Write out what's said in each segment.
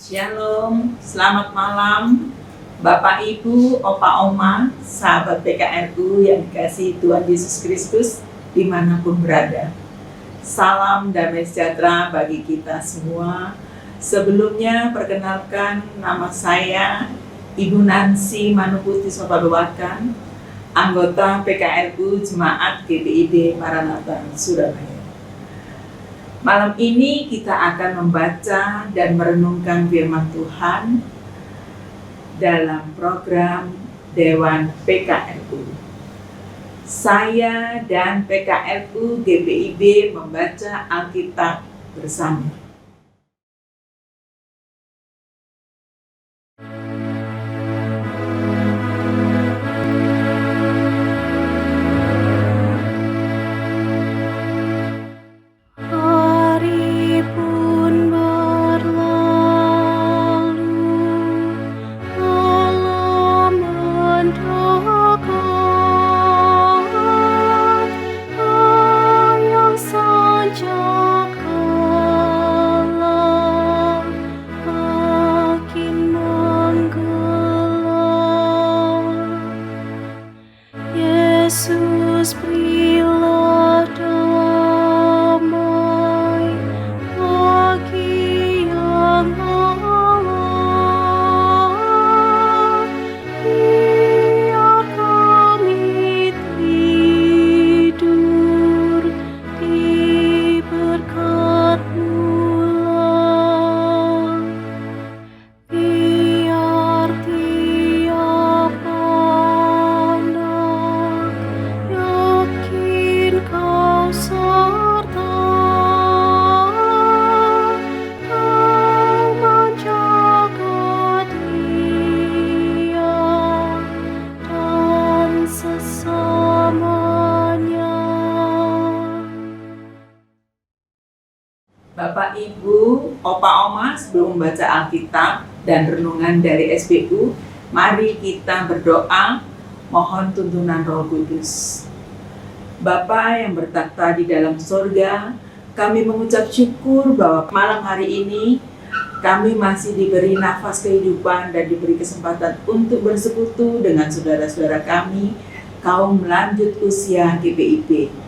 Shalom, selamat malam Bapak Ibu, Opa Oma, sahabat PKRU yang dikasihi Tuhan Yesus Kristus dimanapun berada. Salam damai sejahtera bagi kita semua. Sebelumnya perkenalkan nama saya Ibu Nancy Manuputi Sopaluwakan, anggota PKRU Jemaat GPIB Maranatha Surabaya. Malam ini kita akan membaca dan merenungkan firman Tuhan dalam program Dewan PKRU. Saya dan PKRU GPIB membaca Alkitab bersama. Bapak, Ibu, Opa, Oma, sebelum membaca Alkitab dan renungan dari SBU, mari kita berdoa, mohon tuntunan Roh Kudus. Bapa yang bertakhta di dalam surga, kami mengucap syukur bahwa malam hari ini kami masih diberi nafas kehidupan dan diberi kesempatan untuk bersekutu dengan saudara-saudara kami, kaum lanjut usia GPIB.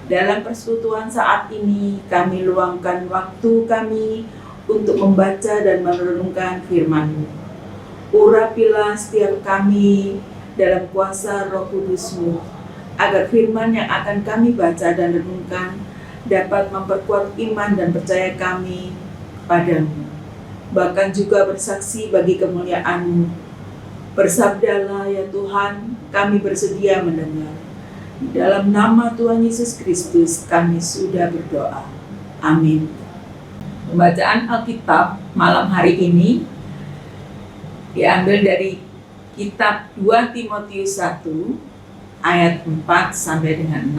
Dalam persekutuan saat ini, kami luangkan waktu kami untuk membaca dan merenungkan firman-Mu. Urapilah setiap kami dalam kuasa Roh Kudus-Mu, agar firman yang akan kami baca dan renungkan dapat memperkuat iman dan percaya kami padamu, bahkan juga bersaksi bagi kemuliaan-Mu. Bersabdalah ya Tuhan, kami bersedia mendengar. Dalam nama Tuhan Yesus Kristus kami sudah berdoa. Amin. Pembacaan Alkitab malam hari ini diambil dari kitab 2 Timotius 1 ayat 4 sampai dengan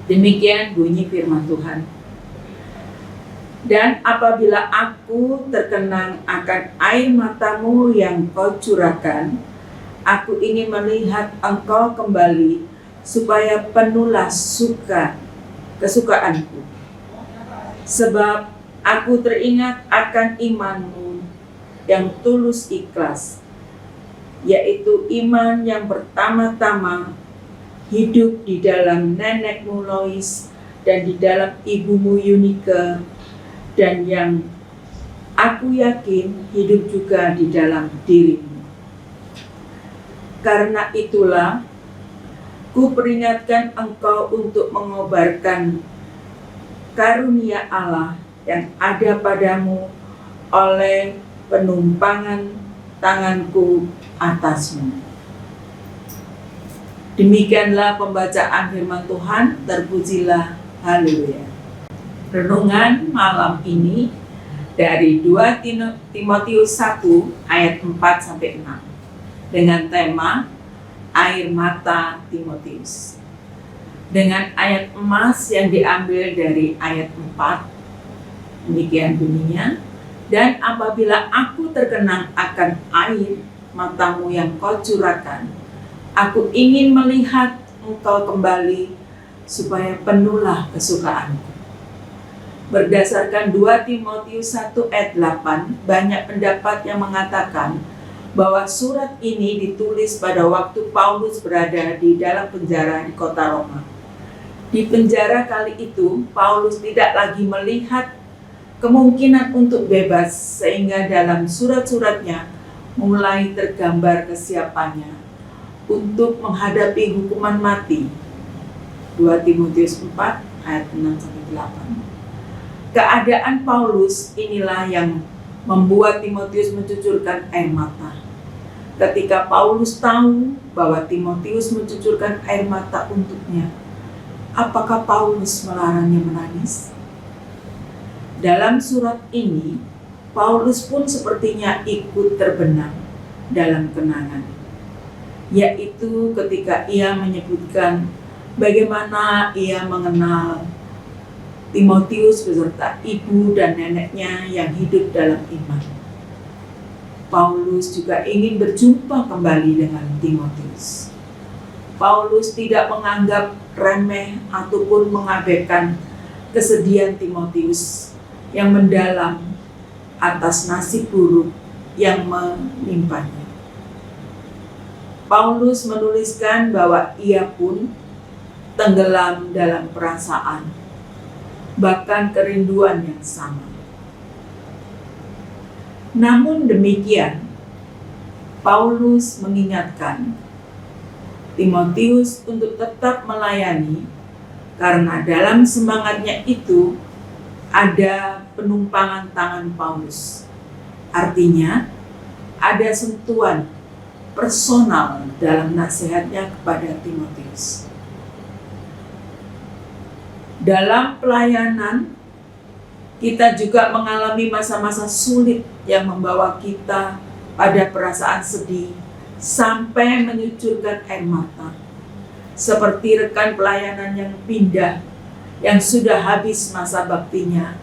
6. Demikian bunyi firman Tuhan. Dan apabila aku terkenang akan air matamu yang kau curahkan, aku ingin melihat engkau kembali, supaya penuhlah kesukaanku. Sebab aku teringat akan imanmu yang tulus ikhlas, yaitu iman yang pertama-tama hidup di dalam nenekmu Lois dan di dalam ibumu Yunike, dan yang aku yakin hidup juga di dalam dirimu. Karena itulah, ku peringatkan engkau untuk mengobarkan karunia Allah yang ada padamu oleh penumpangan tanganku atasmu. Demikianlah pembacaan firman Tuhan, terpujilah haleluya. Renungan malam ini dari 2 Timotius 1 ayat 4 sampai 6. Dengan tema air mata Timotius. Dengan ayat emas yang diambil dari ayat 4. Demikian bunyinya. Dan apabila aku terkenang akan air matamu yang kau curahkan, aku ingin melihat engkau kembali, supaya penuhlah kesukaanku. Berdasarkan 2 Timotius 1 ayat 8, banyak pendapat yang mengatakan bahwa surat ini ditulis pada waktu Paulus berada di dalam penjara di kota Roma. Di penjara kali itu, Paulus tidak lagi melihat kemungkinan untuk bebas, sehingga dalam surat-suratnya mulai tergambar kesiapannya untuk menghadapi hukuman mati. 2 Timotius 4 ayat 6-8. Keadaan Paulus inilah yang membuat Timotius mencucurkan air mata. Ketika Paulus tahu bahwa Timotius mencucurkan air mata untuknya, apakah Paulus melarangnya menangis? Dalam surat ini, Paulus pun sepertinya ikut terbenam dalam kenangan, yaitu ketika ia menyebutkan bagaimana ia mengenal Timotius beserta ibu dan neneknya yang hidup dalam iman. Paulus juga ingin berjumpa kembali dengan Timotius. Paulus tidak menganggap remeh ataupun mengabaikan kesedihan Timotius yang mendalam atas nasib buruk yang menimpanya. Paulus menuliskan bahwa ia pun tenggelam dalam perasaan, bahkan kerinduan yang sama. Namun demikian, Paulus mengingatkan Timotius untuk tetap melayani, karena dalam semangatnya itu ada penumpangan tangan Paulus. Artinya, ada sentuhan personal dalam nasihatnya kepada Timotius. Dalam pelayanan, kita juga mengalami masa-masa sulit yang membawa kita pada perasaan sedih sampai menyucurkan air mata. Seperti rekan pelayanan yang pindah, yang sudah habis masa baktinya,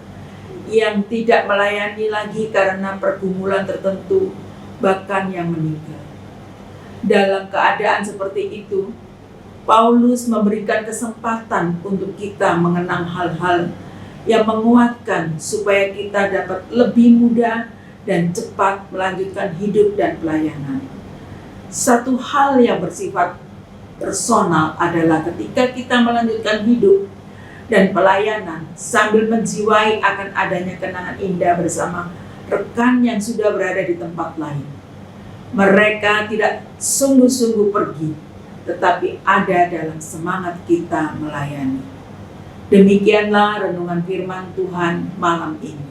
yang tidak melayani lagi karena pergumulan tertentu, bahkan yang meninggal. Dalam keadaan seperti itu, Paulus memberikan kesempatan untuk kita mengenang hal-hal yang menguatkan supaya kita dapat lebih mudah dan cepat melanjutkan hidup dan pelayanan. Satu hal yang bersifat personal adalah ketika kita melanjutkan hidup dan pelayanan sambil menjiwai akan adanya kenangan indah bersama rekan yang sudah berada di tempat lain. Mereka tidak sungguh-sungguh pergi, tetapi ada dalam semangat kita melayani. Demikianlah renungan firman Tuhan malam ini.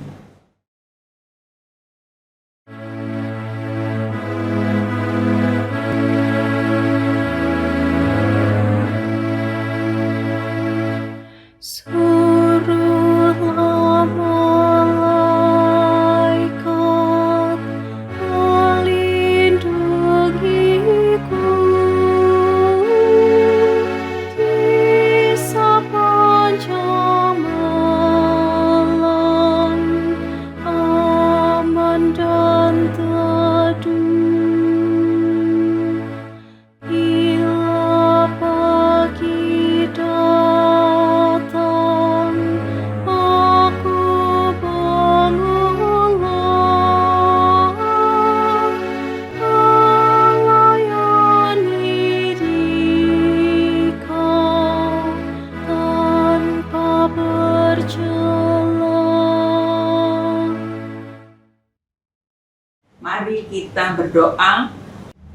Mari kita berdoa.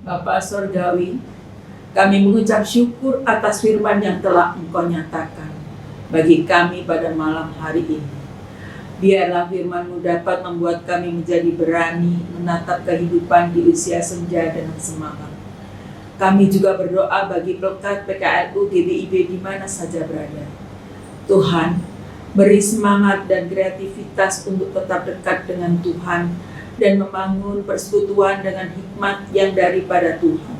Bapa Surgawi, kami mengucap syukur atas firman yang telah Engkau nyatakan bagi kami pada malam hari ini. Biarlah firman-Mu dapat membuat kami menjadi berani menatap kehidupan di usia senja dengan semangat. Kami juga berdoa bagi Pelkat PKLU GBIB di mana saja berada. Tuhan, beri semangat dan kreativitas untuk tetap dekat dengan Tuhan dan membangun persekutuan dengan hikmat yang daripada Tuhan.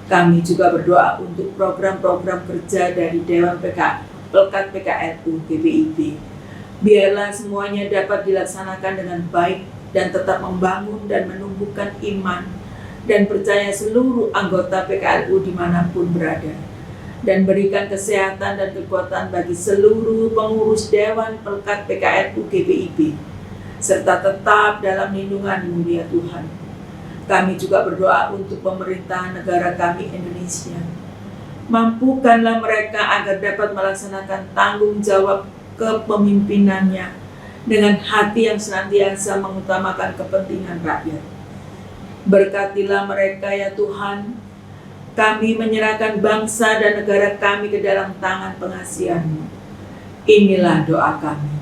Kami juga berdoa untuk program-program kerja dari Dewan Pelkat PKLU GBIB. Biarlah semuanya dapat dilaksanakan dengan baik dan tetap membangun dan menumbuhkan iman dan percaya seluruh anggota PKLU dimanapun berada. dan berikan kesehatan dan kekuatan bagi seluruh pengurus Dewan Pelekat PKRU GPIB, serta tetap dalam lindungan-Mu ya Tuhan. Kami juga berdoa untuk pemerintahan negara kami Indonesia. Mampukanlah mereka agar dapat melaksanakan tanggung jawab kepemimpinannya dengan hati yang senantiasa mengutamakan kepentingan rakyat. Berkatilah mereka ya Tuhan. Kami menyerahkan bangsa dan negara kami ke dalam tangan pengasihan-Mu. Inilah doa kami.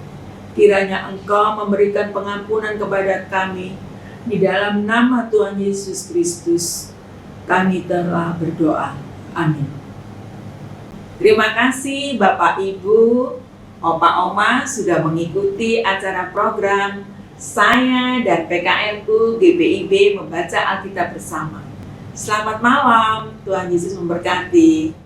Kiranya Engkau memberikan pengampunan kepada kami. Di dalam nama Tuhan Yesus Kristus, kami telah berdoa. Amin. Terima kasih Bapak Ibu, Opa Oma sudah mengikuti acara program saya dan PKRU GPIB membaca Alkitab bersama. Selamat malam, Tuhan Yesus memberkati.